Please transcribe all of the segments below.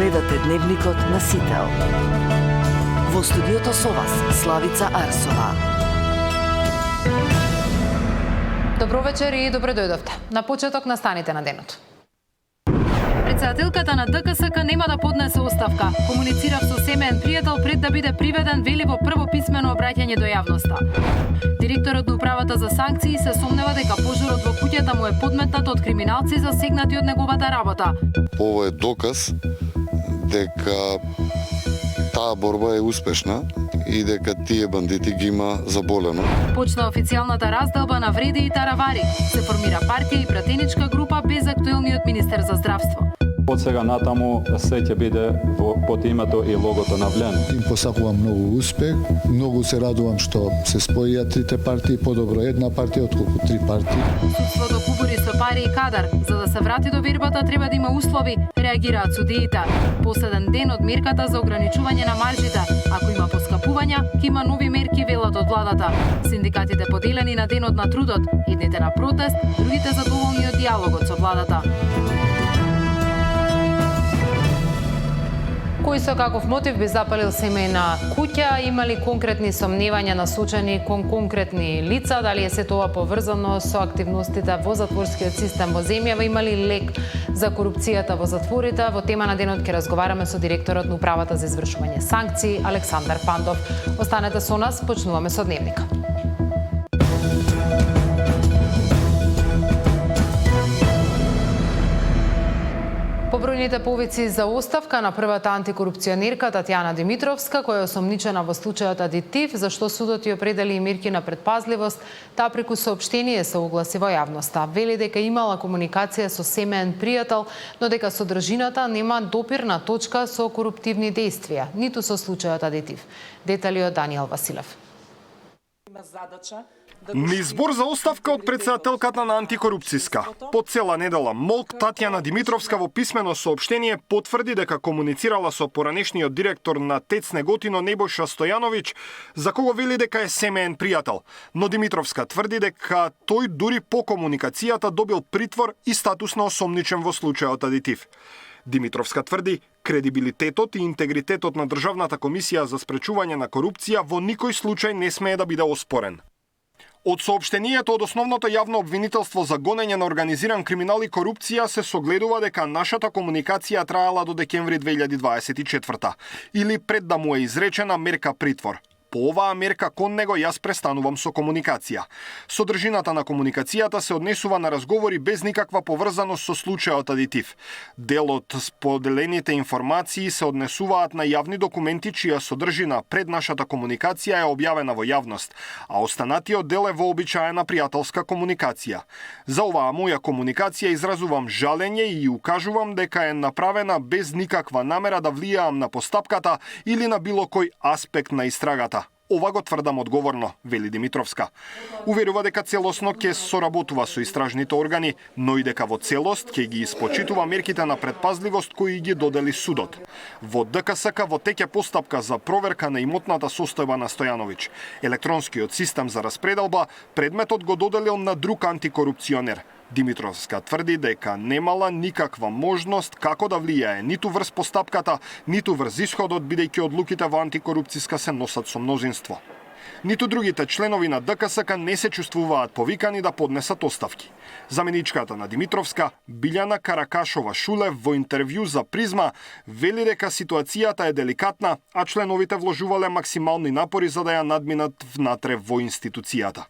Гледате Дневникот на Сител. Во студиото со вас Славица Арсова. Добро вечер и добре дојдовте. На почеток настаните на денот. Председателката на ДКСК нема да поднесе оставка. Комуницирав со семеен пријател пред да биде приведен, вели во прво писмено обраќање до јавноста. Директорот на управата за санкции се сомнева дека пожарот во куќата му е подметнат од криминалци засегнати од неговата работа. Ова е доказ дека таа борба е успешна и дека тие бандити ги има заболено. Почна официјалната разделба на вреди и таравари. Се формира партија и пратеничка група без актуелниот министер за здравство. Од сега натаму се ќе биде под името и логото на ВЛЕН. Им посакувам многу успех. Многу се радувам што се споија трите партии, подобро една партија отколку три партии. Судството кубури со пари и кадар. За да се врати до вербата треба да има услови, реагираат судиите. Последен ден од мерката за ограничување на маржите. Ако има поскапувања, ќе има нови мерки, велат од владата. Синдикатите поделени на денот на трудот, едните на протест, другите задоволни од диалогот со владата. Кој со каков мотив би запалил семејна куќа, имали конкретни сомневања насочени кон конкретни лица, дали е се тоа поврзано со активностите во затворскиот систем во земјава, имали лек за корупцијата во затворите. Во тема на денот ќе разговараме со директорот на управата за извршување санкции Александар Пандов. Останете со нас, почнуваме со Дневника. Побројните повици за оставка на првата антикорупционерка Татјана Димитровска, која е осомничена во случајот Адитив, зашто судот ја определи и мерки на предпазливост, таа преку соопштение се огласи во јавноста. Вели дека имала комуникација со семеен пријател, но дека содржината нема допирна точка со коруптивни дејствија, ниту со случајот Адитив. Детали од Даниел Василев. Неизбор за оставка од председателката на антикорупцијска. По цела недела МОЛК Татјана Димитровска во писмено соопштение потврди дека комуницирала со поранешниот директор на ТЕЦ Неготино Небојша Стојановиќ, за кого вели дека е семеен пријател. Но Димитровска тврди дека тој дури по комуникацијата добил притвор и статус на осомничен во случајот Адитив. Димитровска тврди, кредибилитетот и интегритетот на Државната комисија за спречување на корупција во никој случај не смее да биде оспорен. Од соопштението од основното јавно обвинителство за гонење на организиран криминал и корупција се согледува дека нашата комуникација траела до декември 2024 или пред да му е изречена мерка притвор. По оваа мерка кон него јас престанувам со комуникација. Содржината на комуникацијата се однесува на разговори без никаква поврзаност со случајот Адитив. Дел од споделените информации се однесуваат на јавни документи чија содржина пред нашата комуникација е објавена во јавност, а останатиот дел е вообичаена пријателска комуникација. За оваа моја комуникација изразувам жалење и укажувам дека е направена без никаква намера да влијаам на постапката или на било кој аспект на истрагата. Ова го тврдам одговорно, вели Димитровска. Уверува дека целосно ќе соработува со истражните органи, но и дека во целост ќе ги испочитува мерките на предпазливост кои ги додели судот. Во ДКСК во теќе постапка за проверка на имотната состојба на Стојановиќ. Електронскиот систем за распределба предметот го доделил на друг антикорупционер. Димитровска тврди дека немала никаква можност како да влијае ниту врз постапката, ниту врз исходот, бидејќи одлуките во антикорупцијска се носат со мнозинство. Ниту другите членови на ДКСК не се чувствуваат повикани да поднесат оставки. Заменичката на Димитровска, Билјана Каракашова Шулев, во интервју за Призма, вели дека ситуацијата е деликатна, а членовите вложувале максимални напори за да ја надминат внатре во институцијата.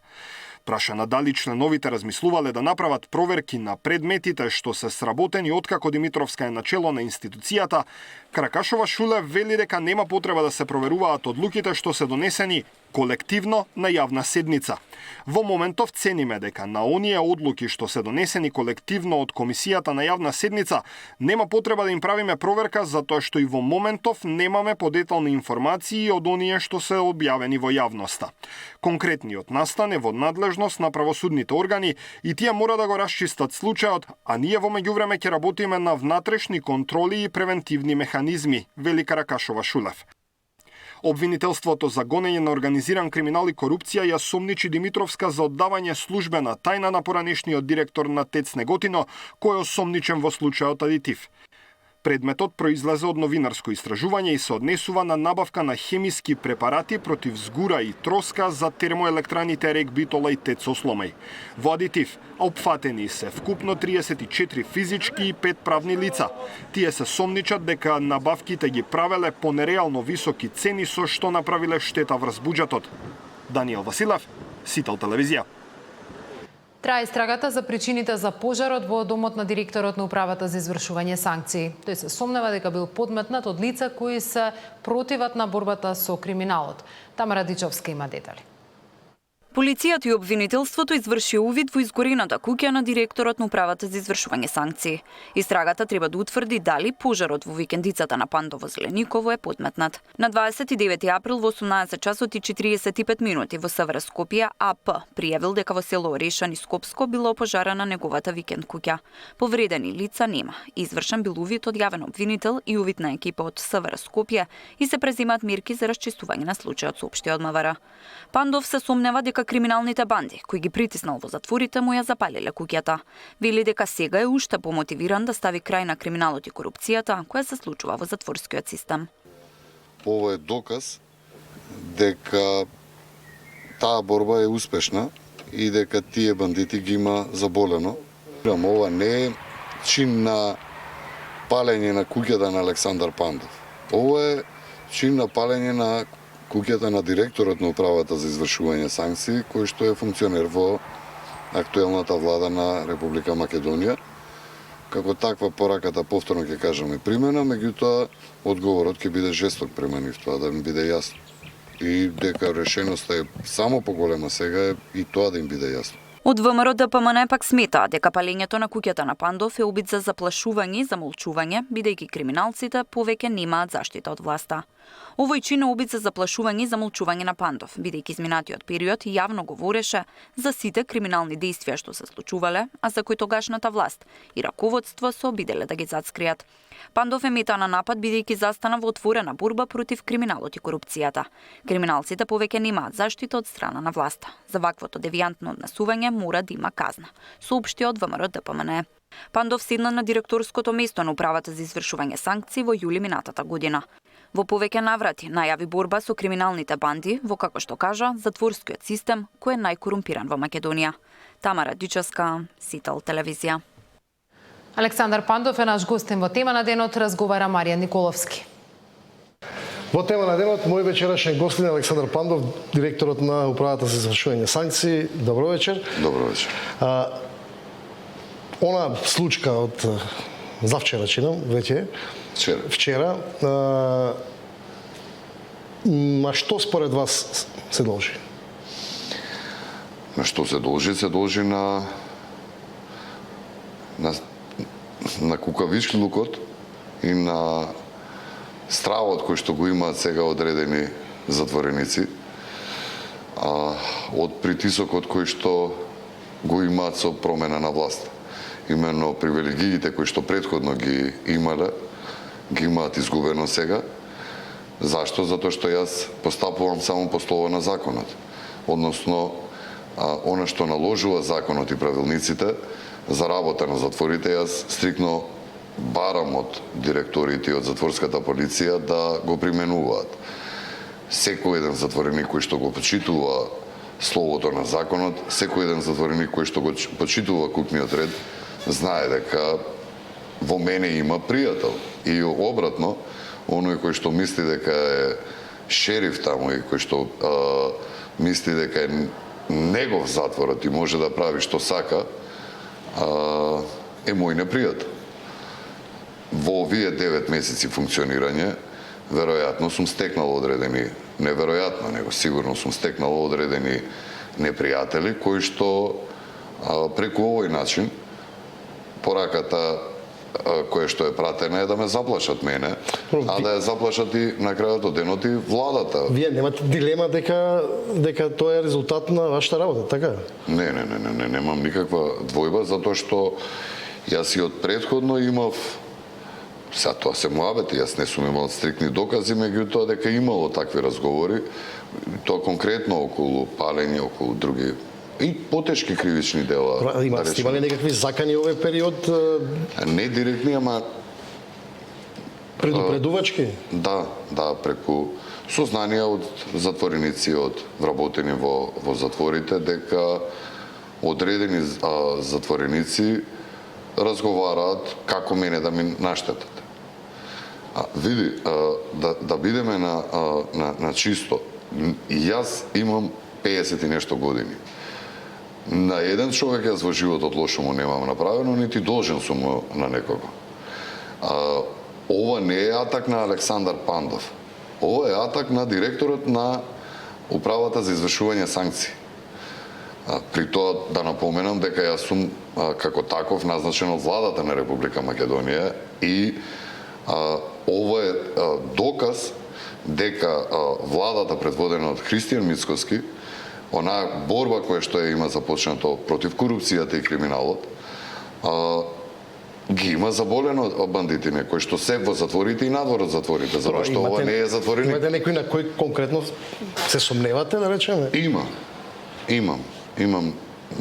Прашана дали членовите размислувале да направат проверки на предметите што се сработени откако Димитровска е начело на институцијата, Каракашова Шулев вели дека нема потреба да се проверуваат одлуките што се донесени колективно на јавна седница. Во моментов цениме дека на оние одлуки што се донесени колективно од комисијата на јавна седница нема потреба да им правиме проверка затоа што и во моментов немаме подетални информации од оние што се објавени во јавноста. Конкретниот настан е во надлежност на правосудните органи и тие мора да го расчистат случајот, а ние во меѓувреме ќе работиме на внатрешни контроли и превентивни механизми, вели Каракашова Шулев. Обвинителството за гонење на организиран криминал и корупција ја сомничи Димитровска за оддавање службена тајна на поранешниот директор на ТЕЦ Неготино, кој е осомничен во случајот Адитив. Предметот произлезе од новинарско истражување и се однесува на набавка на хемиски препарати против згура и троска за термоелектраните РЕК Битола и ТЕЦ Осломај. Во адитив, опфатени се вкупно 34 физички и 5 правни лица. Тие се сомничат дека набавките ги правеле по нереално високи цени со што направиле штета врз буџетот. Даниел Василев, Сител телевизија. Трае истрагата за причините за пожарот во домот на директорот на управата за извршување санкции. Тој се сомнева дека бил подметнат од лица кои се противат на борбата со криминалот. Тамара Дичовска има детали. Полицијата и обвинителството изврши увид во изгорената куќа на директорот на управата за извршување санкции. Истрагата треба да утврди дали пожарот во викендицата на Пандово Зелениково е подметнат. На 29 април во 18 часот и 45 минути во СВР Скопје АП пријавил дека во село Орешан и Скопско било опожарена неговата викенд куќа. Повредени лица нема. Извршен бил увид од јавен обвинител и увид на екипа од СВР Скопје и се презимаат мерки за расчистување на случајот, соопшти од МВР. Пандов се сомнева дека криминалните банди, кои ги притиснал во затворите, му ја запалиле куќата. Вели дека сега е уште помотивиран да стави крај на криминалот и корупцијата, која се случува во затворскиот систем. Ова е доказ дека таа борба е успешна и дека тие бандити ги има заболено. Ова не е чин на палење на куќата на Александар Пандов. Ова е чин на палење на куќата на директорот на управата за извршување санкции, кој што е функционер во актуелната влада на Република Македонија. Како таква пораката, повторно ќе кажаме, примена, меѓутоа одговорот ќе биде жесток према нив, тоа да им биде јасно. И дека решеноста е само поголема сега и тоа да им биде јасно. Од ВМРО ДПМН пак смета дека палењето на куќата на Пандов е обид за заплашување и замолчување, бидејќи криминалците повеќе немаат заштита од власта. Овој чин е обид за заплашување и замолчување на Пандов, бидејќи изминатиот период јавно говореше за сите криминални дејствија што се случувале, а за кои тогашната власт и раководство се обиделе да ги зацкријат. Пандов е мета на напад бидејќи застана во отворена борба против криминалот и корупцијата. Криминалците повеќе немаат заштита од страна на власта. За ваквото девијантно однесување мора да има казна, соопшти од ВМРО ДПМН. Пандов седна на директорското место на управата за извршување санкции во јули минатата година. Во повеќе наврати најави борба со криминалните банди во, како што кажа, затворскиот систем кој е најкорумпиран во Македонија. Тамара Дичовска, Сител телевизија. Александар Пандов е наш гостин во тема на денот, разговара Маријан Николовски. Во тема на денот, мој вечерашен гостин е Александар Пандов, директорот на управата за извршување санкции. Добро вечер. Добро вечер. Она случка од завчера, чинам, веќе. Вчера. На што според вас се должи? На што се должи? Се должи на кукавичлукот и на стравот кој што го имаат сега одредени затвореници, од притисокот кој што го имаат со промена на власт. Именно привилегиите кои што претходно ги имале, ги имаат изгубено сега. Зашто? Затоа што јас постапувам само по слово на законот. Односно, она што наложува законот и правилниците за работа на затворите, јас стрикно барам од директорите и од затворската полиција да го применуваат. Секој еден затвореник кој што го почитува словото на законот, секој еден затвореник кој што го почитува купниот ред, знае дека во мене има пријател. И обратно, оној кој што мисли дека е шериф таму и кој што мисли дека е негов затворот и може да прави што сака, е мој непријател. Во овие 9 месеци функционирање, веројатно сум стекнал одредени, неверојатно, него сигурно сум стекнал одредени непријатели кои што преку овој начин пораката која што е пратена е да ме заплашат мене, а да ја заплашат и на крајот од денот и владата. Вие немате дилема дека тоа е резултат на вашата работа, така? Не, немам никаква двојба, затоа што јас и од претходно имав, сега тоа се муабети, јас не сум имал стрикни докази, меѓутоа дека имало такви разговори, тоа конкретно околу палење, околу други и потешки кривични дела. Имате некакви закани овој период? Не директни, ама Предупредувачки? Да, преку сознанија од затвореници, од вработени во затворите, дека одредени затвореници разговараат како мене да ми наштетат. Види, да бидеме на чисто, јас имам 50 и нешто години. На еден човек јас во животот лошо му немам направено, нити должен сум на некого. Ова не е атак на Александар Пандов. Ова е атак на директорот на Управата за извршување санкции. При тоа да напоменам дека јас сум како таков назначен од владата на Република Македонија и ова е доказ дека владата предводена од Христијан Мицкоски, онаа борба која што ја има започнато против корупцијата и криминалот, ги има заболено бандитине кои што се во затворите и надвор од затворите, затоа што ова не е затвореник. Имате некој на кој конкретно се сомневате, да речеме? Имам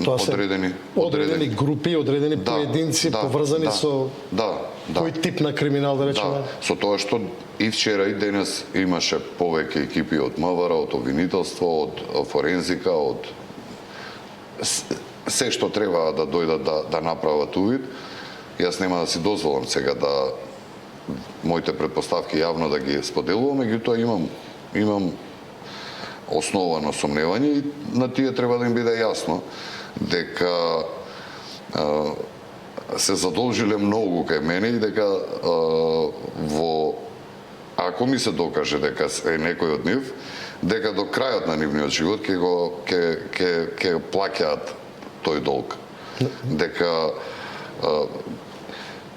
одредени групи, одредени поединци поврзани со кој тип на криминал, да речеме? Со тоа што и вчера и денес имаше повеќе екипи од МВР, од обвинителство, од форензика, од се што треба да дојдат да направат увид. Јас нема да си дозволам сега да моите предпоставки јавно да ги споделувам, меѓутоа имам основано сомневање и на тие треба да им биде јасно дека се задолжиле многу кај мене и дека ако ми се докаже дека е некој од нив, дека до крајот на нивниот живот ќе плаќаат тој долг. Дека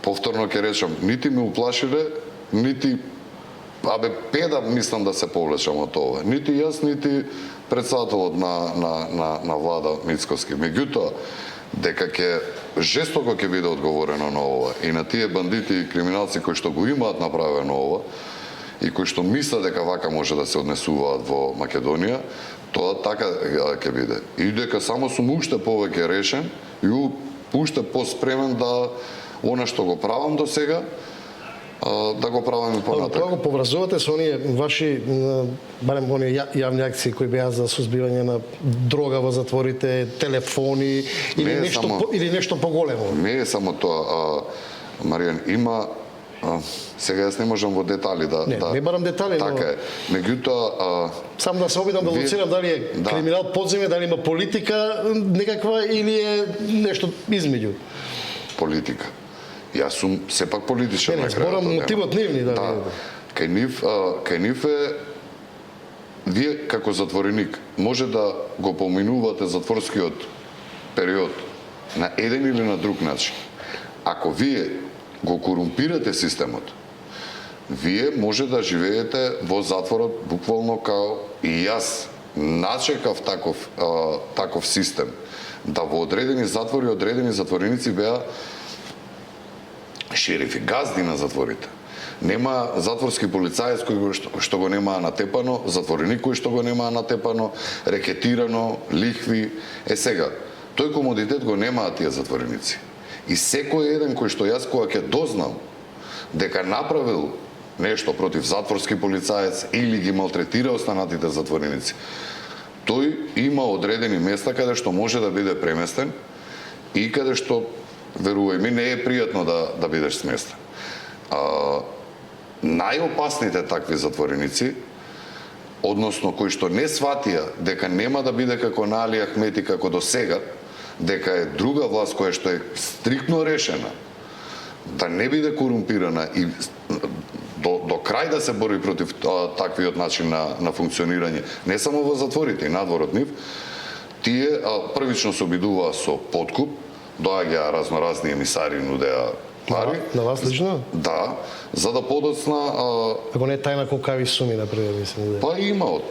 повторно ќе речам, нити ме уплашиле, нити педа мислам да се повлечам од ова. Нити јас, нити председателот на влада Мицкоски. Меѓутоа, дека жестоко ќе биде одговорено на ова и на тие бандити и криминалци кои што го имаат направено ова и кои што мислат дека вака може да се однесуваат во Македонија, тоа така ќе биде. И дека само сум уште повеќе решен и уште поспремен да она што го правам до сега, да го правам и понатак. Тоа го поврзувате со оние ваши, барем оние јавни акции кои беа за сузбивање на дрога во затворите, телефони или нешто поголемо? Не е само тоа, Маријан, има сега јас не можам во детали не барам детали, така е. Меѓутоа само да се обидам да луцирам дали е криминал подземје, дали има политика некаква или е нешто измеѓу. Политика. Јас сум сепак политичар на крајот. Зборам мотивот нивни, да. Кај нив е вие како затвореник може да го поминувате затворскиот период на еден или на друг начин. Ако вие го корумпирате системот, вие може да живеете во затворот буквално као и јас начекав таков систем. Да во одредени затвори, одредени затвореници беа шерифи, газди на затворите. Нема затворски полицаец кој што го немаа натепано, затвореник кој што го немаа натепано, рекетирано, лихви. Сега, тој комодитет го немаат тие затвореници. И секој еден кој што јас кога ќе дознам дека направил нешто против затворски полицаец или ги малтретира останатите затвореници, тој има одредени места каде што може да биде преместен и каде што, верувај ми, не е пријатно да бидеш сместен. Најопасните такви затвореници, односно кои што не сватија дека нема да биде како на Али Ахмети како до сега, дека е друга власт која што е стриктно решена да не биде корумпирана и до крај да се бори против таквиот начин на функционирање, не само во затворите и надвор од нив, тие првично се обидуваа со подкуп, доаѓаа разноразни емисари, нудеа пари. На вас лично? Да, за да подоцна... Ако не е тајна колкави суми, например, мислам. Па има од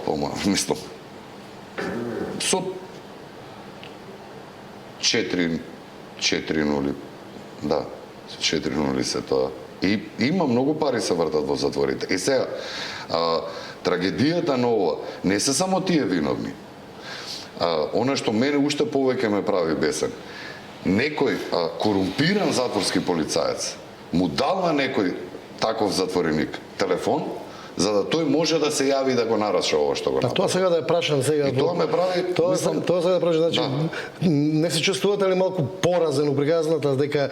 мислам. Со 4-0, да, 4-0 се тоа. И има многу пари се вртат во затворите. И сега, трагедијата на ова, не се само тие виновни. Она што мене уште повеќе ме прави бесен, некој корумпиран затворски полицаец му дал на некој таков затвореник телефон, за да тој може да се јави да го нараша ова што го направи. Тоа сега да ја прашам сега. И тоа ме прави, Тоа сега да прашам, значи не се чувствувате ли малку поразен, упреказната дека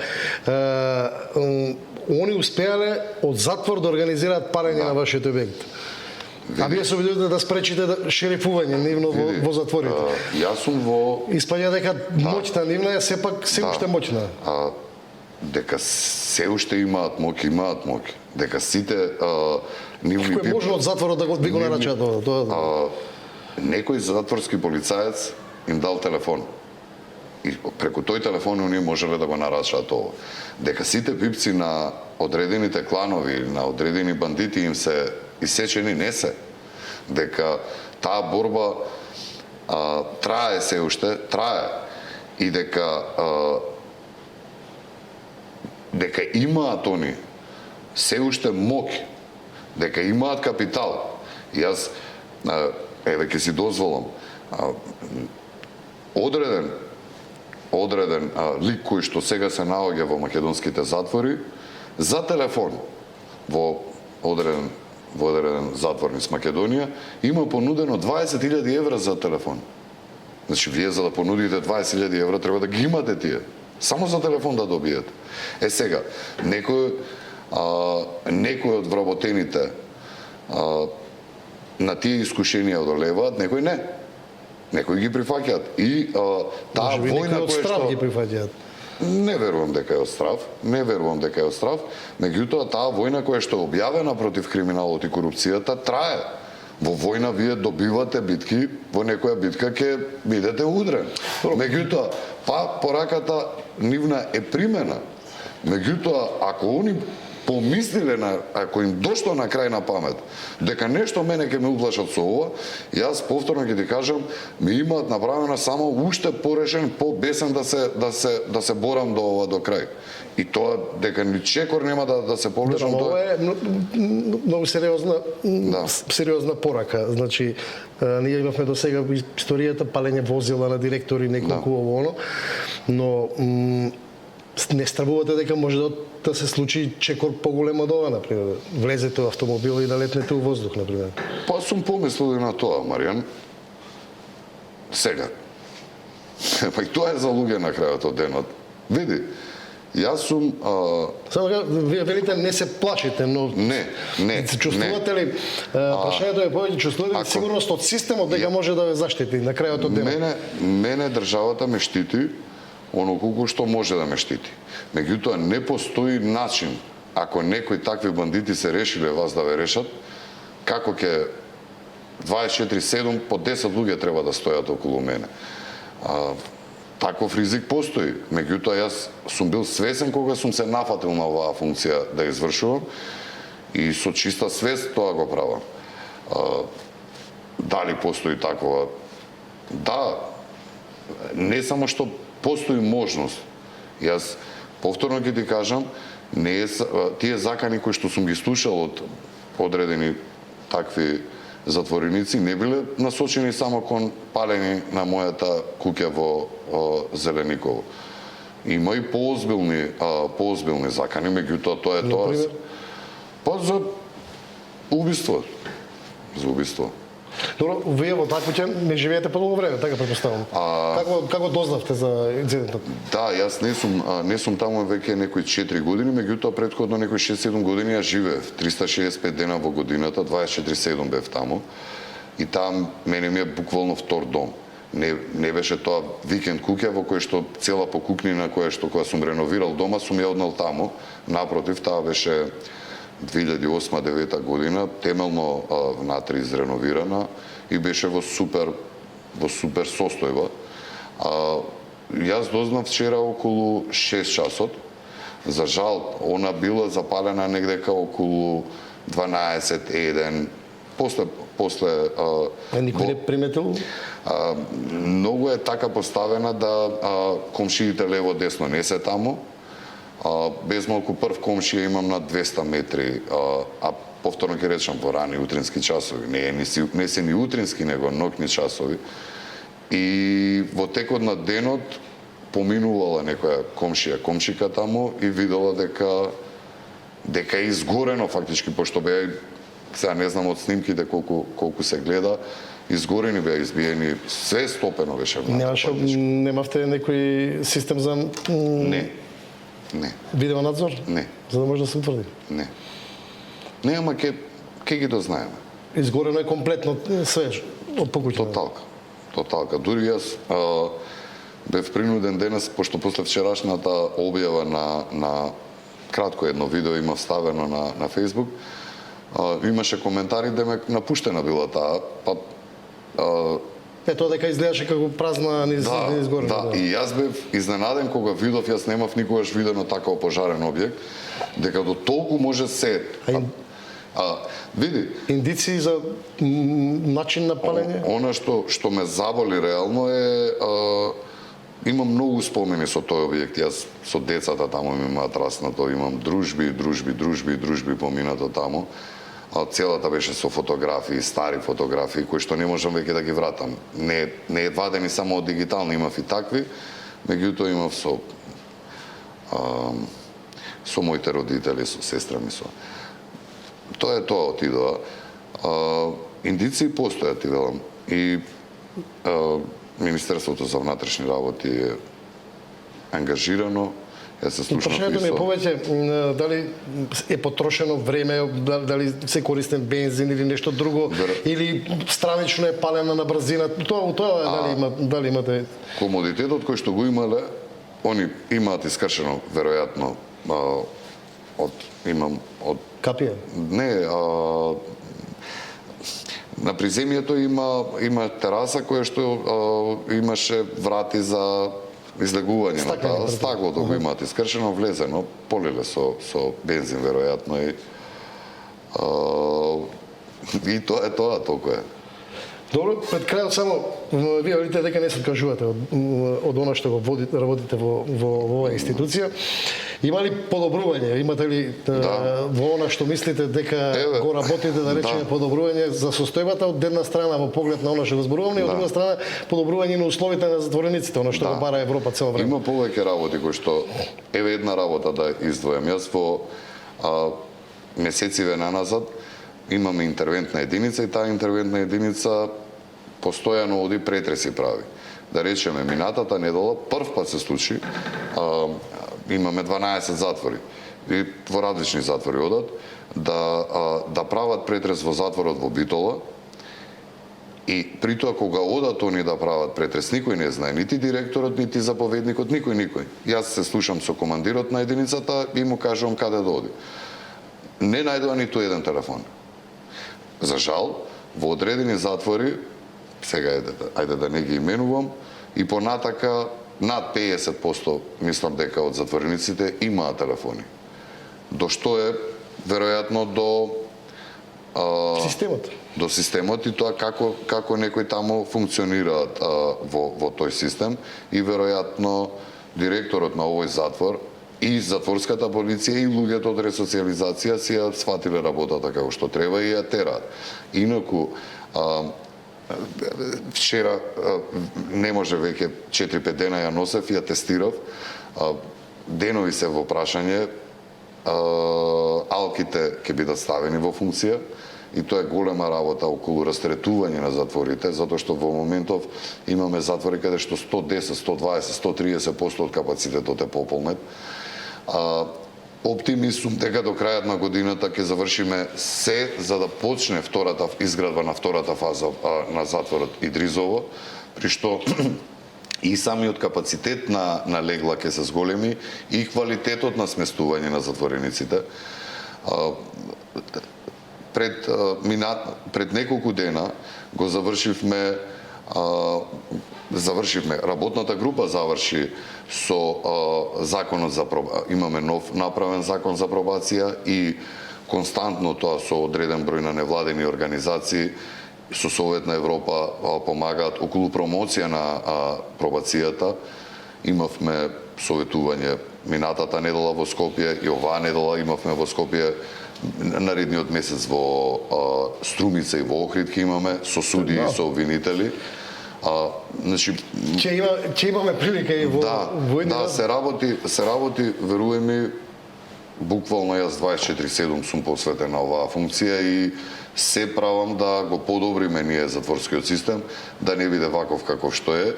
они успеале од затвор да организираат палење на вашиот објект? А вие се обидувате да спречите шерифување нивно во затворите. Јас сум во... Испаѓа дека моќна нивна е сепак се уште моќна. Дека се уште имаат моќ. Дека сите нивни... Кој може од затворот да ви го нарачаат тоа? Некој затворски полицаец им дал телефон. И преку тој телефон оние можеле да го нарачаат ова. Дека сите пипци на одредените кланови, на одредени бандити им се исечени, не се. Дека таа борба трае се уште, трае. И дека имаат они се уште моќ, дека имаат капитал. Јас, еве ќе си дозволам, одреден лик кој што сега се наоѓа во македонските затвори, за телефон во одреден затвор низ Македонија, има понудено 20.000 евра за телефон. Значи, вие за да понудите 20.000 евра треба да ги имате тие. Само за телефон да добиете. Сега, некој од вработените на тие искушенија одолеваат, некој не. Некои ги прифаќаат. И таа војна која што ги прифаќаат. Не верувам дека е од страв, меѓутоа таа војна која што е објавена против криминалот и корупцијата трае. Во војна вие добивате битки, во некоја битка ќе бидете удрен. Меѓутоа, пораката нивна е примена. Меѓутоа, ако они помислиле, ако им дошло на крај на памет, дека нешто мене ќе ме уплашат со ова, јас повторно ќе ти кажам, ми имаат направено само уште порешен, побесен да се борам до ова до крај. И тоа дека ни чекор нема да се повлечам тоа. Ова е многу сериозна порака. Значи, ние имавме до сега историјата палење возила на директори, неколку оно, но не стравувате дека може да се случи чекор поголем од ова, например. Влезете во автомобил и да летнете у воздух, например. Па сум помислил и на тоа, Маријан. Сега. Па и тоа е за луѓе на крајот од денот. Види, јас сум... Само дека, вие велите не се плашите, но... Не. Се чувствувате ли, прашањето е повеќе, чувствувате ли сигурност од системот дека може да ве заштити на крајот од денот? Мене државата ме штити онолку што може да ме штити. Меѓутоа, не постои начин, ако некои такви бандити се решиле вас да ве решат, како ќе 24/7 по 10 луѓе треба да стојат околу мене. Таков ризик постои. Меѓутоа, јас сум бил свесен кога сум се нафатил на оваа функција да извршувам и со чиста свест тоа го правам. Дали постои такова? Да, не само што постои можност. Јас повторно ќе ти кажам, тие закани кои што сум ги слушал од одредени такви затвореници не биле насочени само кон палење на мојата куќа во Зелениково. Има и поозбилни закани, меѓутоа тоа е тоа. Па за убиство. За убиство. Добро, вие во таквиќа не живеете подолго време, така претпоставам. Како дознавте за инцидентот? Да, јас не сум таму веќе некои 4 години, меѓутоа претходно некои 6-7 години ја живеев. 365 дена во годината, 24/7 бев таму. И там мене ми е буквално втор дом. Не беше тоа викенд куќа во кој што цела покупнина која сум реновирал дома сум ја однел таму. Напротив, таа беше 2008-2009 година, темелно внатре изреновирана и беше во супер состојба. Јас дознав вчера околу 6 часот. За жал, она била запалена негдека околу 12-1. После никој не приметил? Многу е така поставена да комшиите лево-десно не се таму. Без малку прв комшија имам на 200 метри, а повторно ќе речам во рани утрински часови. Не се ни утрински, него ноќни часови. И во текот на денот поминувала некоја комшика таму и видела дека дека е изгорено фактички, пошто беа, сега не знам од снимките колку се гледа, изгорени беа, избиени, све стопено беше внатре. Немавте некој систем за Не. видео надзор? Не. За да може да се утврди? Не. Не, ама ке ги дознаеме. Изгорено е комплетно свеж од покуќа. Тоталка. Дури јас бев принуден денес, пошто после вчерашната објава на кратко едно видео има вставено на Facebook, имаше коментари да ме напуштена била таа, па Тоа дека изгледаше како празна низ изгорена. Да, и јас бев изненаден кога видов, јас немав никогаш видено така опожарен објект, дека до толку може се. Види. Индици за начин на палење? Она што ме заболи реално е имам многу спомени со тој објект. Јас со децата таму ми имаат раснато, имам дружби поминато таму. Целата беше со фотографии, стари фотографии, кои што не можам веќе да ги вратам. Не е вадени само од дигитално, имав и такви, меѓутоа имав со моите родители, со сестра ми, Тоа отидоа. Индици постојат, ти велам. И Министерството за внатрешни работи е ангажирано. Јас се слушнав Прашањето ми е повеќе дали е потрошено време, дали се користен бензин или нешто друго, или странично е палена на брзина. Тоа дали имате... Комодитетот кој што го имале, они имаат искршено, веројатно, од капија? Не, на приземјето има тераса која што имаше врати за излегување на таа. Стаклото го имаат искршено, влезено, полиле со бензин веројатно и тоа е тоа, толку е. Добро, пред крајот само, вие велите дека не се откажувате од она што го работите во оваа институција. Има ли подобрување? Имате ли во она што мислите дека го работите, да речеме, подобрување за состојбата од една страна во поглед на она што го зборуваме, и од друга страна подобрување на условите на затворениците, она што го бара Европа цело време? Има повеќе работи кои што една работа да издвојам. Јас во месециве наназад имаме интервентна единица и таа интервентна единица постојано оди претреси прави. Да речеме, минатата недела прв пат се случи, имаме 12 затвори и во различни затвори одат да прават претрес во затворот во Битола, и при тоа кога одат они да прават претрес, никој не знае, нити директорот, нити заповедникот, никој. Јас се слушам со командирот на единицата и му кажувам каде да оди. Не најдува ниту еден телефон. За жал, во одредени затвори, сега ајде да не ги именувам, и понатака над 50% мислам дека од затворениците имаат телефони. До што е веројатно до системот. До системот и тоа како некои таму функционираат во тој систем, и веројатно директорот на овој затвор и затворската полиција и луѓето од ресоциализација си ја сватиле работата како што треба и ја тераат. Инаку вчера не може веќе 4-5 дена ја носев и ја тестирав. Денови се во прашање, алките ќе бидат ставени во функција, и тоа е голема работа околу растретување на затворите, затоа што во моментов имаме затвори каде што 110, 120, 130% од капацитетот е пополнет. Оптимист сум дека до крајот на годината ќе завршиме се за да почне изградба на втората фаза на затворот Идризово, при што и самиот капацитет на легла ќе се зголеми и квалитетот на сместување на затворениците. Пред неколку дена го завршивме, работната група заврши со законот за имаме нов направен закон за пробација, и константно тоа со одреден број на невладени организации со Совет на Европа помагаат околу промоција на пробацијата. Имавме советување минатата недела во Скопје и оваа недела имавме во Скопје, наредниот месец во Струмица и во Охрид ќе имаме со судии и со обвинители. Значи ќе имаме прилика и во се работи, верувај ми, буквално јас 24/7 сум посветен на оваа функција и се правам да го подобриме ние затворскиот систем, да не биде ваков каков што е.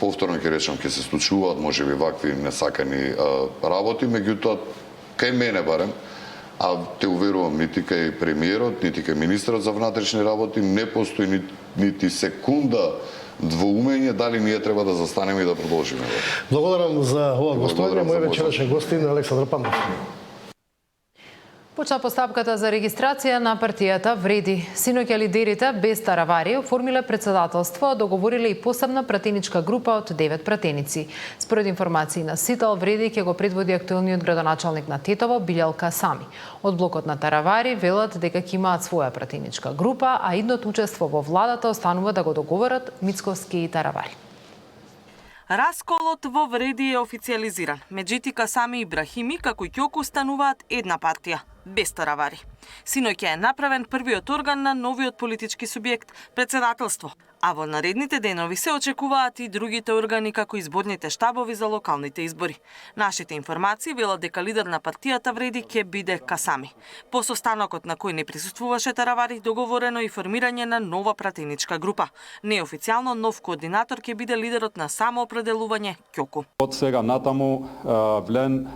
Повторно ќе речам, ќе се случуваат можеби вакви несакани работи, меѓутоа кај мене барем, а те уверувам нити кај премиерот, нити кај министерот за внатрешни работи не постои нити секунда двоумење дали ние треба да застанеме и да продолжиме. Благодарам за ова гостување. Мој вечерашен гостин Александар Пандов. Почна постапката за регистрација на партијата Вреди. Синоќа лидерите без таравари оформиле председателство, договориле и посебна пратеничка група од 9 пратеници. Според информации на Сител, Вреди ќе го предводи актуелниот градоначалник на Тетово Билјал Касами. Од блокот на таравари велат дека ќе имаат своја пратеничка група, а идното учество во владата останува да го договорат Мицковски и таравари. Расколот во Вреди е официализиран. Меджити Касами и Ибрахими како Ќоко стануваат една партија, без таравари. Синоќа е направен првиот орган на новиот политички субјект, председателство, а во наредните денови се очекуваат и другите органи како изборните штабови за локалните избори. Нашите информации велат дека лидер на партијата Вреди ќе биде Касами. По состанокот на кој не присуствуваше таравари, договорено и формирање на нова пратеничка група. Неофицијално нов координатор ќе биде лидерот на самоопределување Ќоко. Од сега натаму Влен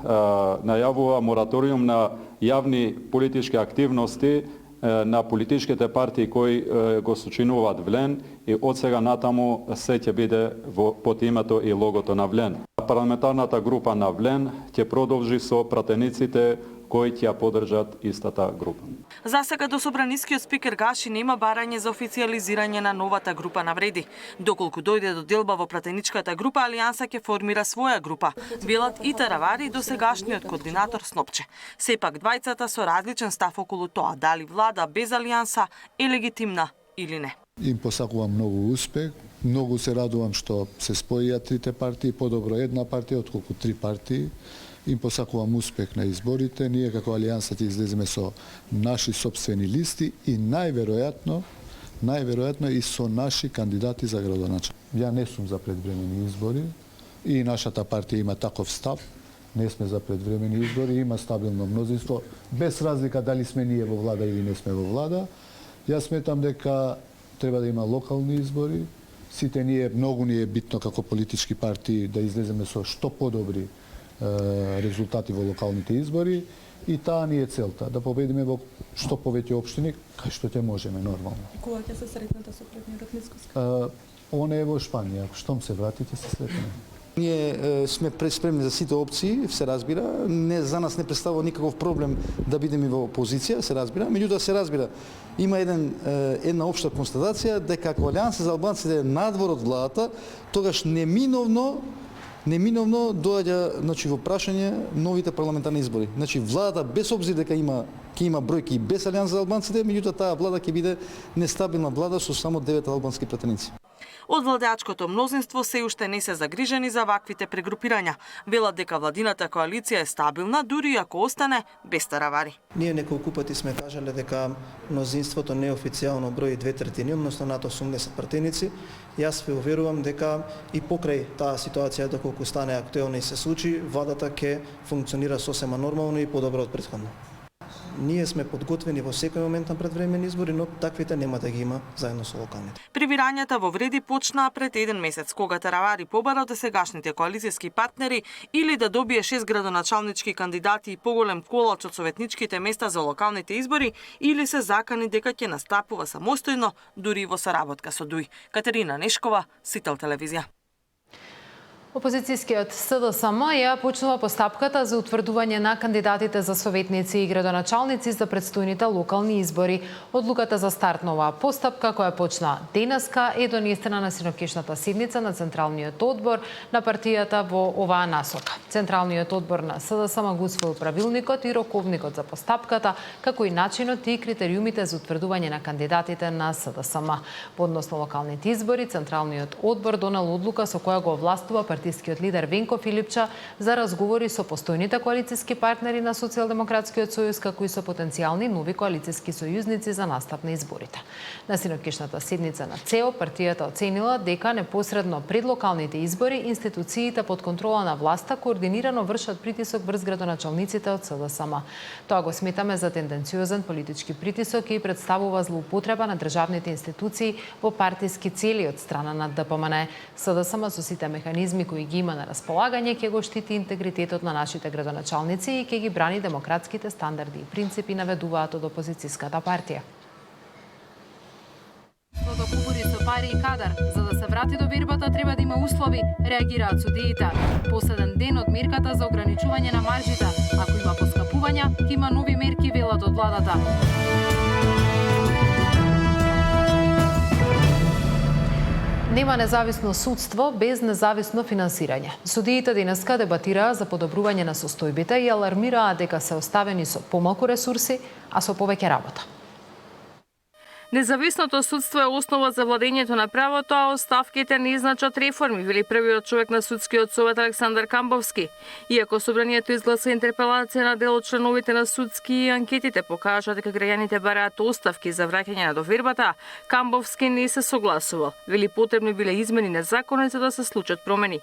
најавува мораториум на јавни политички активности на политичките партии кои го сочинуваат Влен и од сега натаму се ќе биде под името и логото на Влен. Парламентарната група на Влен ќе продолжи со пратениците кои ќе ја поддржат истата група. За сега до собранискиот спикер Гаши нема барање за официализирање на новата група на Вреди. Доколку дојде до делба во пратеничката група, Алијанса ќе формира своја група. Велат и таравари и досегашниот координатор Снопче. Сепак двајцата со различен став околу тоа дали влада без Алијанса е легитимна или не. Им посакувам многу успех. Многу се радувам што се споија трите партии, подобро една партија отколку три партии. Им посакувам успех на изборите. Ние како Алијанса ќе излеземе со наши сопствени листи и најверојатно и со наши кандидати за градоначалник. Ја не сум за предвремени избори и нашата партија има таков став. Не сме за предвремени избори, има стабилно мнозинство, без разлика дали сме ние во влада или не сме во влада. Јас сметам дека треба да има локални избори. Сите ние, многу ни е битно како политички партии да излеземе со што подобри резултати во локалните избори и таа ни е целта, да победиме во што повеќе општини, кај што ќе можеме нормално. И кога ќе се сретнете со претниот Мицковски? Он е во Шпанија, штом се врати ќе се сретнеме. Ние сме преспремни за сите опции, се разбира. За нас не представува никаков проблем да бидеме во опозиција, се разбира. Меѓутоа се разбира, има една општа констатација дека ако Алијанса за албанците е надвор од владата, тогаш неминовно доаѓа во прашање новите парламентарни избори. Владата без обзир дека ќе има бројки без Алијанса за албанците, меѓутоа таа влада ќе биде нестабилна влада со само 9 албански пратеници. Од владеачкото мнозинство се уште не се загрижени за ваквите прегрупирања. Велат дека владината коалиција е стабилна, дури ако остане без таравари. Ние неколку пати сме кажале дека мнозинството неофицијално брои 2/3, односно над 80 пратеници. Јас ве уверувам дека и покрај таа ситуација, доколку стане актуелна и се случи, владата ќе функционира сосема нормално и подобро од претходно. Ние сме подготвени во секој момент на предвремени избори, но таквите нема да ги има заедно со локалните. Прибирањата во Вреди почнаа пред 1 месец, кога таравари побара од сегашните коалицијски партнери или да добие 6 градоначалнички кандидати и поголем колач од советничките места за локалните избори, или се закани дека ќе настапува самостојно, дури во соработка со ДУИ. Катерина Нешкова, Сител телевизија. Опозицијскиот СДСМ ја почнува постапката за утврдување на кандидатите за советници и градоначалници за предстојните локални избори. Одлуката за старт на оваа постапка, која почна денеска, е донесена на синокишната седница на Централниот одбор на партијата во оваа насока. Централниот одбор на СДСМ го усвоил правилникот и роковникот за постапката, како и начинот и критериумите за утврдување на кандидатите на СДСМ. По однос на локалните избори, Централниот одбор донел одлука со која го овластува партискиот лидер Венко Филипча за разговори со постојните коалициски партнери на Социјалдемократскиот сојуз, како и со потенцијални нови коалициски сојузници за настап на изборите. На синокишната седница на ЦЕО, партијата оценила дека непосредно пред локалните избори институциите под контрола на власта координирано вршат притисок врз градоначалниците од СДСМ. Тоа го сметаме за тенденциозен политички притисок и представува злоупотреба на државните институции во партиски цели од страна на ДПМН. СДСМ со сите механизми кои ги има на располагање ќе го штити интегритетот на нашите градоначалници и ќе ги брани демократските стандарди и принципи, наведуваат од опозицијската партија. Договори со пари и кадар, за да се врати до вербата треба да има услови, реагираат судиите. Последен ден од мерката за ограничување на маржите. Ако има поскапувања, ќе има нови мерки, велат од владата. Нема независно судство без независно финансирање. Судиите денеска дебатираа за подобрување на состојбите и алармираа дека се оставени со помалку ресурси, а со повеќе работа. Независното судство е основа за владењето на правото, а оставките не значат реформи, вели првиот човек на судскиот совет Александар Камбовски. Иако собранието изгласа интерпелација на дел од членовите на судски и анкетите покажа дека граѓаните бараат оставки за враќање на довербата, Камбовски не се согласувал. Вели потребни биле измени на законот за да се случат промени.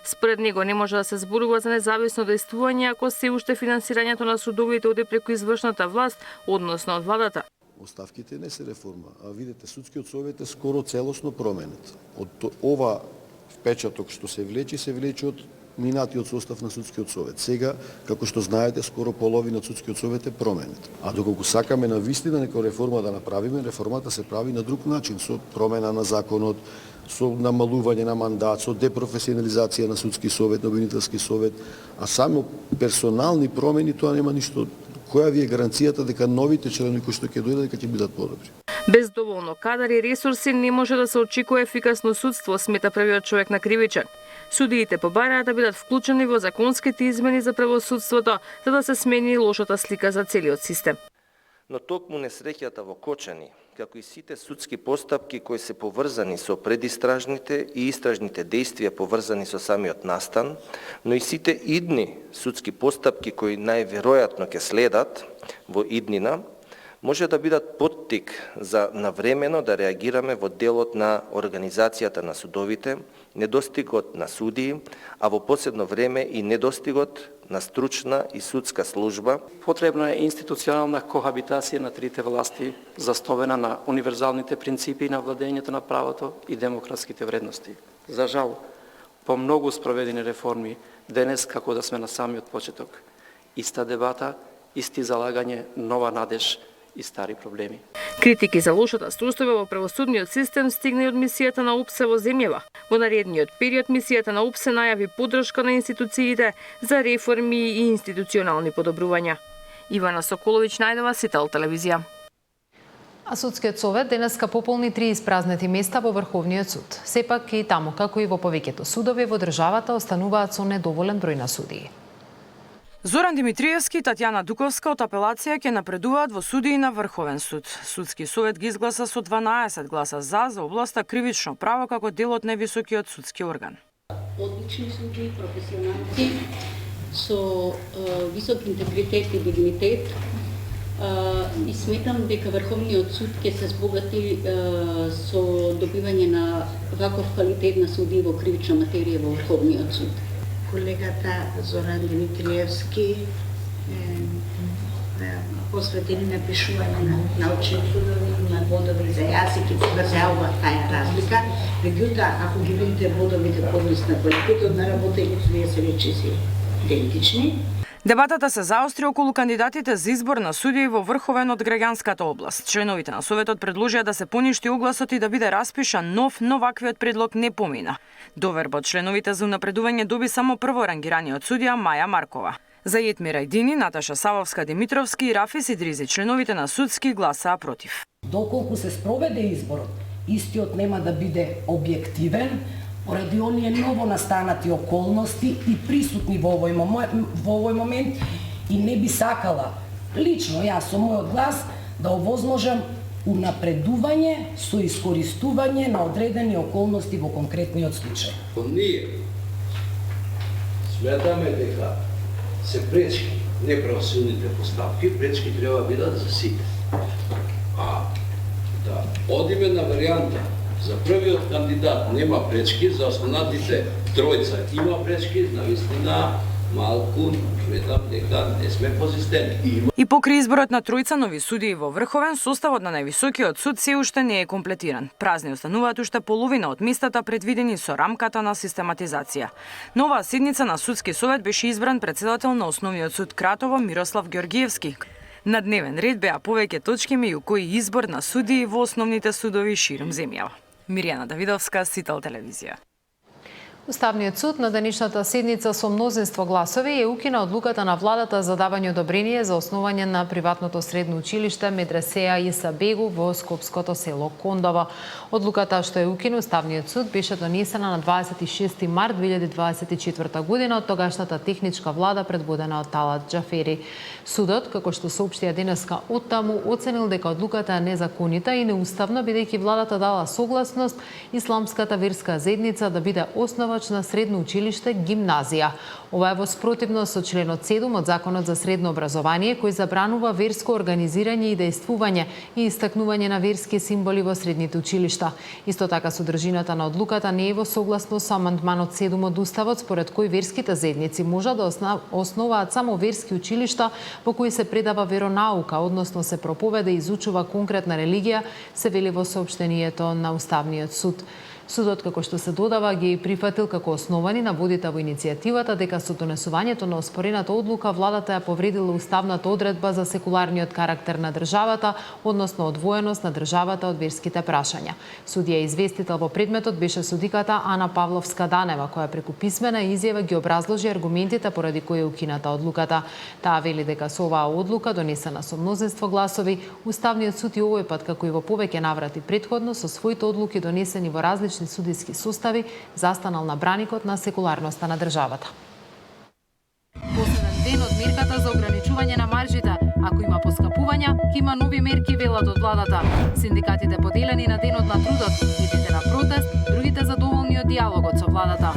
Според него не може да се зборува за независно действување ако се уште финансирањето на судовите оди преку извршната власт, односно од владата. Оставките не се реформа, а видите, судскиот совет е скоро целосно променет. Од ова впечаток што се влече од минатиот состав на судскиот совет. Сега, како што знаете, скоро половина од судскиот совет е променет. А доколку сакаме на вистина нека реформа да направиме, реформата се прави на друг начин, со промена на законот, со намалување на мандат, со депрофесионализација на судски совет, на обвинителски совет, а само персонални промени тоа нема ништо. Која ви е гаранцијата дека новите членови кои што ќе дојдат дека ќе бидат подобри? Без доволно кадар и ресурси не може да се очекува ефикасно судство, смета првиот човек на Кривичен. Судиите побараат да бидат вклучени во законските измени за правосудството, за да се смени лошата слика за целиот систем. Но токму несреќата во Кочани, како и сите судски постапки кои се поврзани со предистражните и истражните действија поврзани со самиот настан, но и сите идни судски постапки кои најверојатно ќе следат во иднина, може да бидат поттик за навремено да реагираме во делот на организацијата на судовите, недостигот на судии, а во последно време и недостигот на стручна и судска служба. Потребна е институционална кохабитација на трите власти, заставена на универзалните принципи на владењето на правото и демократските вредности. За жал, по многу спроведени реформи, денес како да сме на самиот почеток. Иста дебата, исти залагање, нова надеж и стари проблеми. Критики за лошата состојба во правосудниот систем стигна и од мисијата на УПСЕ во земјава. Во наредниот период мисијата на УПСЕ најави поддршка на институциите за реформи и институционални подобрувања. Ивана Соколовиќ, Најдова, Сител телевизија. А судскиот совет денеска пополни 3 испразнети места во Врховниот суд. Сепак и таму, како и во повеќето судови во државата, остануваат со недоволен број на судии. Зоран Димитриевски и Татјана Дуковска од апелација ќе напредуваат во судии на Врховен суд. Судски совет ги изгласа со 12 гласа за областа кривично право како дел од највисокиот судски орган. Одлични судии, професионалци со висок интегритет и дигнитет и сметам дека Врховниот суд ќе се збогати со добивање на ваков квалитет на судии во кривична материја во Врховниот суд. Колегата Зоран Димитриевски посветени на пишување на научни трудови, на бодови за јазик и да се јавува таа разлика. Меѓутоа, ако ги видите бодовите повис на квалитетот на работењето, вие се рече си идентични. Дебатата се заостри околу кандидатите за избор на судии во Врховен од граѓанската област. Членовите на Советот предложија да се поништи огласот и да биде распишан нов, но ваквиот предлог не помина. Доверба од членовите за унапредување доби само прворангираниот судија Маја Маркова. За Јетмир Ајдини, Наташа Савовска Димитровски и Рафис Идризи, членовите на судски гласаа против. Доколку се спроведе изборот, истиот нема да биде објективен, поради оние ново настанати околности и присутни во овој момент и не би сакала, лично јас со мојот глас, да овозможам унапредување со искористување на одредени околности во конкретниот случај. Ние Сметаме дека се пречки неправосудните постапки, пречки треба бидат за сите. А да одиме на варијанта за првиот кандидат нема пречки, за останатите тројца има пречки, навистина малку сметам дека не сме позистени. И покрај изборот на тројца нови судии во Врховен, составот на највисокиот суд се уште не е комплетиран. Празни остануваат уште половина од местата предвидени со рамката на систематизација. На оваа седница на судски совет беше избран председател на Основниот суд Кратово Мирослав Ѓоргиевски. На дневен ред беа повеќе точки меѓу кои избор на судии во основните судови широм земјава. Мирјана Давидовска, Сител телевизија. Уставниот суд на денешната седница со мнозинство гласови ја укина одлуката на владата за давање одобрение за основање на приватното средно училиште Медресеа Иса Бегу во скопското село Кондово. Одлуката што ја укина Уставниот суд беше донесена на 26 март 2024 година од тогашната техничка влада предводена од Талат Џафери. Судот, како што соопштија денеска оттаму, оценил дека одлуката е незаконита и неуставна бидејќи владата дала согласност исламската верска заедница да биде основач на средно училиште гимназија. Ова е во спротивност со членот 7 од Законот за средно образование кој забранува верско организирање и дејствување и истакнување на верски символи во средните училишта. Исто така содржината на одлуката не е во согласност со амандманот 7 од Уставот според кој верските заедници можат да основаат само верски училишта во кои се предава веронаука, односно се проповеда и изучува конкретна религија, се вели во соопштението на Уставниот суд. Судот, како што се додава, ги прифатил како основани наводите во иницијативата дека со донесувањето на оспорената одлука владата ја повредила уставната одредба за секуларниот карактер на државата, односно одвоеност на државата од верските прашања. Судија известител во предметот беше судиката Ана Павловска-Данева, која преку писмена изјава ги образложи аргументите поради кои е укината одлуката. Таа вели дека со оваа одлука, донесена со мнозинство гласови, Уставниот суд и овој пат, како и во повеќе наврати претходно, со своите одлуки донесени во различни судиски состави, застанал на браникот на секуларноста на државата. Последен ден од мерката за ограничување на маржите. Ако има поскапувања, ќе има нови мерки, велат од владата. Синдикатите поделени на денот на трудот, едните на протест, другите задоволни од диалогот со владата.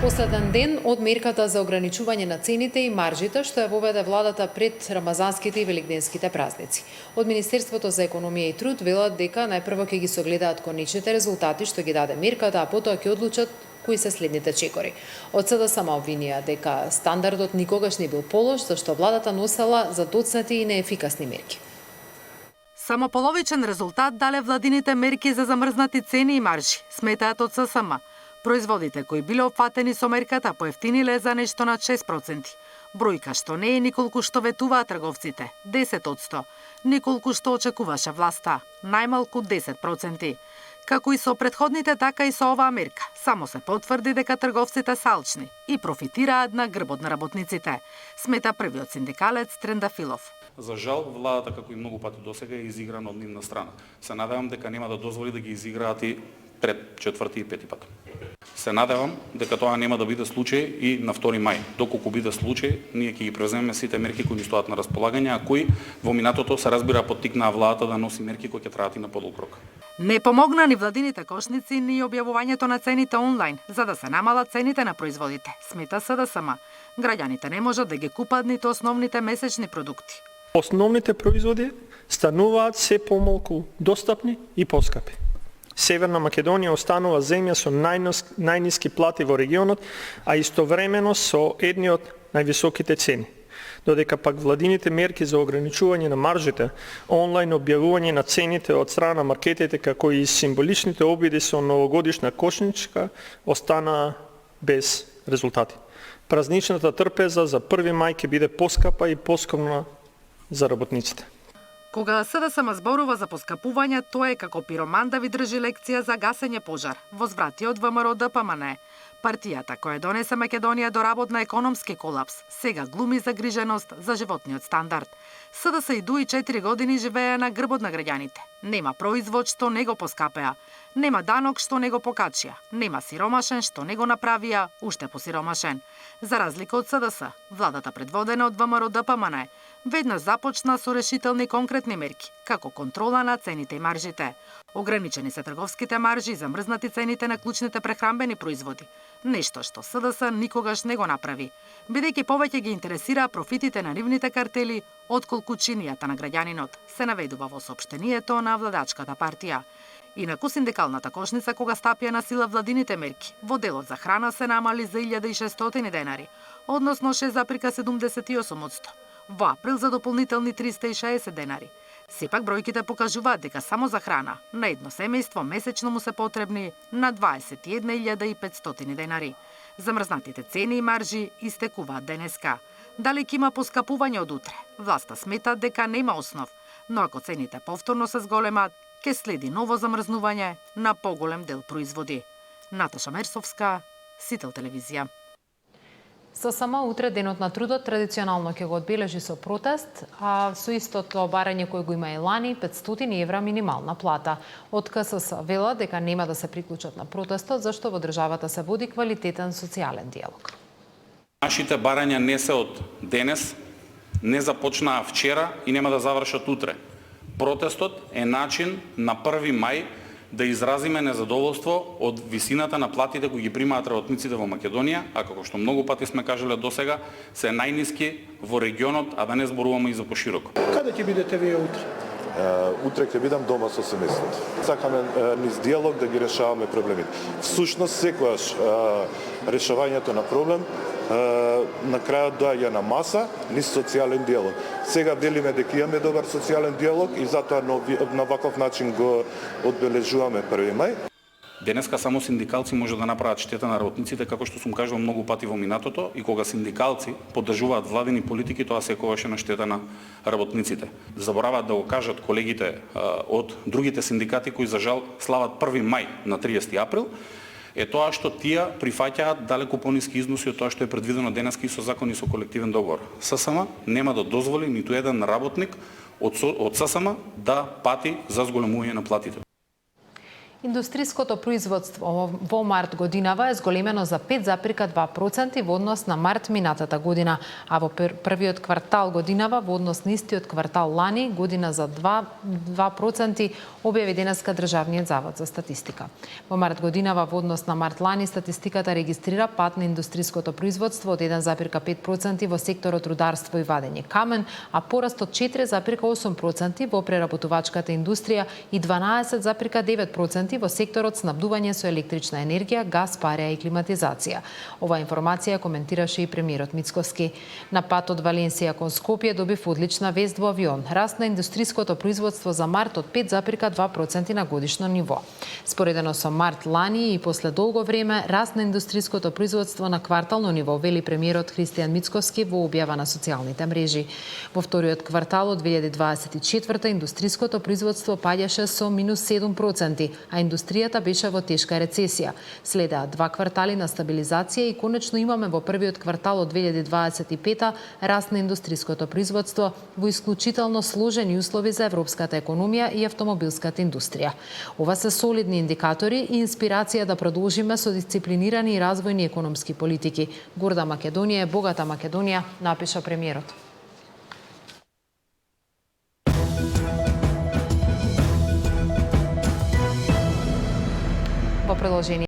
Последен ден од мерката за ограничување на цените и маржите што ја воведе владата пред рамазанските и великденските празници. Од Министерството за економија и труд велат дека најпрво ќе ги согледаат конечните резултати што ги даде мерката, а потоа ќе одлучат кои се следните чекори. Од СДСМ обвинија дека стандардот никогаш не бил полош, зашто владата носела задоцнати и неефикасни мерки. Само половичен резултат дале владините мерки за замрзнати цени и маржи, сметаат од ССМ. Производите кои биле опфатени со мерката поевтиниле за нешто над 6%. Бројка што не е николку што ветуваат трговците, 10%. Николку што очекуваше власта, најмалку 10%. Како и со претходните, така и со оваа мерка. Само се потврди дека трговците се алчни и профитираат на грбот на работниците, смета првиот синдикалец Трендафилов. За жал, владата, како и многу пати досега, е изиграна од нивна страна. Се надевам дека нема да дозволи да ги изиграат и пред четврти и пети пат. Се надевам дека тоа нема да биде случај и на 2 мај. Доколку биде случај, ние ќе ги преземеме сите мерки кои ни стоат на располагање, а кои во минатото се разбира поттикнаа владата да носи мерки кои ќе траат и на подолг рок. Не помогна ни владините кошници ни објавувањето на цените онлайн, за да се намалат цените на производите, смета СДСМ. Граѓаните не можат да ги купат ниту основните месечни продукти. Основните производи стануваат се помалку достапни и поскапи. Северна Македонија останува земја со најниски плати во регионот, а истовремено со едни од највисоките цени. Додека пак владините мерки за ограничување на маржите, онлайн објавување на цените од страна на маркетите, како и символичните обиди со новогодишна кошничка, останаа без резултати. Празничната трпеза за 1 мај ќе биде поскапа и поскромна за работниците. Кога СДСМ зборува за поскапување, тоа е како пироман да ви држи лекција за гасење пожар, возврати од ВМРО ДПМН. Партијата која донесе Македонија до работ на економски колапс, сега глуми загриженост за животниот стандард. СДС и дуи 4 години живее на грбот на граѓаните. Нема производ што не го поскапеа, нема данок што не го покачија, нема сиромашен што не го направија уште посиромашен. За разлика од СДС, владата предводена од ВМРО ДПМН веднаш започна со решителни конкретни мерки, како контрола на цените и маржите. Ограничени се трговските маржи и замрзнати цените на клучните прехранбени производи, нешто што СДС никогаш не го направи, бидејќи повеќе ги интересира профитите на нивните картели отколку чинијата на граѓанинот, се наведува во соопштението на владачката партија. Инаку синдикалната кошница кога стапија на сила владините мерки, во делот за храна се намали за 1600 денари, односно 6,78%. Во април за дополнителни 360 денари. Сепак бројките покажуваат дека само за храна на едно семејство месечно му се потребни на 21.500 денари. Замрзнатите цени и маржи истекуваат денеска. Дали ќе има поскапување од утре? Власта смета дека нема основ, но ако цените повторно се зголемат, ќе следи ново замрзнување на поголем дел производи. Наташа Мерсовска, Сител телевизија. ССМ утре денот на трудот традиционално ќе го одбележи со протест, а со истото барање кој го има и лани 500 евра минимална плата. Од КСС вела дека нема да се приклучат на протестот зашто во државата се води квалитетен социјален диалог. Нашите барања не се од денес, не започнаа вчера и нема да завршат утре. Протестот е начин на 1 мај да изразиме незадоволство од висината на платите кои ги примаат работниците во Македонија, а како што многу пати сме кажале досега, се најниски во регионот, а да не зборуваме и за пошироко. Каде ќе бидете вие утре? Утре ќе бидам дома со семејството. Сакаме низ диалог да ги решаваме проблемите. Всушност секогаш решавањето на проблем на крајот доаѓа на маса низ социјален диалог. Сега велиме дека имаме добар социјален диалог и затоа на ваков начин го одбележуваме 1 мај. Денеска само синдикалци може да направат штета на работниците, како што сум кажал многу пати во минатото, и кога синдикалци поддржуваат владини политики, тоа секогаш е на штета на работниците. Забораваат да го кажат колегите од другите синдикати кои за жал слават 1 мај на 30 април, е тоа што тие прифаќаат далеку пониски износи од тоа што е предвидено денеска и со закон и со колективен договор. ССМ нема да дозволи ниту еден работник од ССМ да пати за зголемување на платите. Индустриското производство во март годинава е зголемено за 5,2% во однос на март минатата година, а во првиот квартал годинава во однос на истиот квартал лани година за 2% објави денеска Државниот завод за статистика. Во март годинава во однос на март лани статистиката регистрира пад на индустриското производство од 1,5% во секторот рударство и вадење камен, а пораст од 4,8% во преработувачката индустрија и 12,9% во секторот снабдување со електрична енергија, газ, пареа и климатизација. Ова информација коментираше и премиерот Мицкоски. На пат од Валенсија кон Скопје добив одлична вест во авион. Раст на индустриското производство за март од 5,2% на годишно ниво. Споредено со март лани и после долго време, раст на индустриското производство на квартално ниво, вели премиерот Христијан Мицкоски во објава на социјалните мрежи. Во вториот квартал од 2024 индустриското производство паѓаше со минус 7%, а индустријата беше во тешка рецесија. Следеа 2 квартали на стабилизација и конечно имаме во првиот квартал од 2025 раст на индустриското производство во исклучително сложени услови за европската економија и автомобилската индустрија. Ова се солидни индикатори и инспирација да продолжиме со дисциплинирани и развојни економски политики. Горда Македонија е богата Македонија, напиша премиерот. Во продолжение